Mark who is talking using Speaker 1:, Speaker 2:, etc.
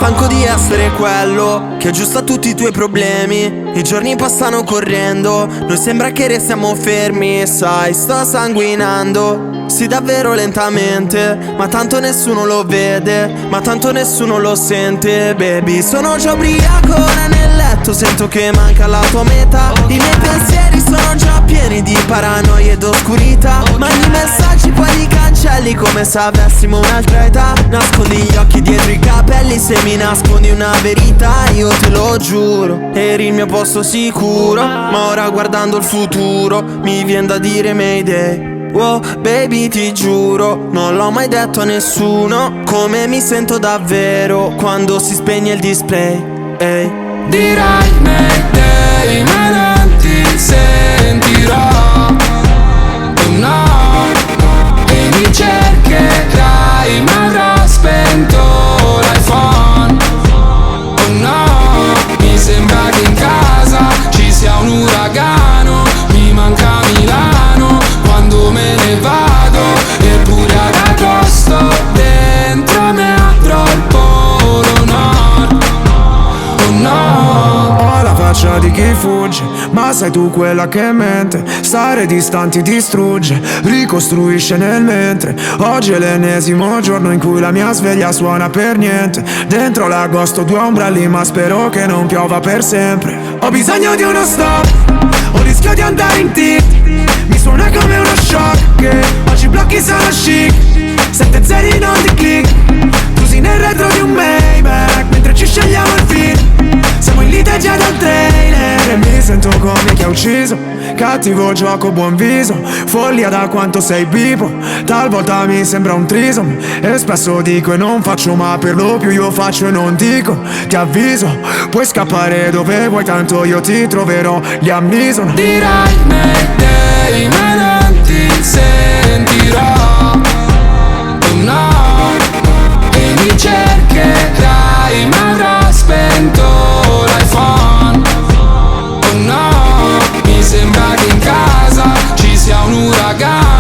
Speaker 1: stanco di essere quello che aggiusta tutti i tuoi problemi. I giorni passano correndo, noi sembra che restiamo fermi. Sai, sto sanguinando, sì davvero lentamente, ma tanto nessuno lo vede, ma tanto nessuno lo sente. Baby, sono già ubriaco, ora nel letto sento che manca la tua metà. I miei pensieri sono già pieni di paranoia ed oscurità. Mandi messaggi poi li cancelli come se avessimo un'altra età. Nascondi gli occhi dietro i capelli, se mi nascondi una verità io te lo giuro, eri il mio posto sicuro. Ma ora guardando il futuro mi viene da dire Mayday. Wow, baby ti giuro, non l'ho mai detto a nessuno come mi sento davvero quando si spegne il display. Ehi.
Speaker 2: Dirai Mayday ma non ti sentirò. Oh no, e mi cercherai ma avrò spento l'iPhone. Oh no, mi sembra che in casa ci sia un uragano. Mi manca Milano quando me ne vado, eppure ad agosto dentro me avrò il polo nord. Oh no.
Speaker 3: Ho la faccia di chi fugge, ma sei tu quella che mente. Stare distanti distrugge, ricostruisce nel mentre. Oggi è l'ennesimo giorno in cui la mia sveglia suona per niente. Dentro l'agosto 2 ombrelli, ma spero che non piova per sempre. Ho bisogno di uno stop, ho rischio di andare in tilt. Mi suona come uno shock che oggi blocchi sono chic. 7 zeri non di click, chiusi nel retro di un Maybach mentre ci scegliamo il film. Siamo in lite già dal trailer e mi sento come chi ha ucciso. Cattivo gioco, buon viso, follia da quanto sei bipo. Talvolta mi sembra un trisom e spesso dico e non faccio, ma per lo più io faccio e non dico. Ti avviso, puoi scappare dove vuoi, tanto io ti troverò lì a Mison.
Speaker 2: Dirai Mayday ma non ti sentirò. Oh no, e mi cercherai ma avrò spento l'iPhone. Oh no, mi sembra che in casa ci sia un uragano.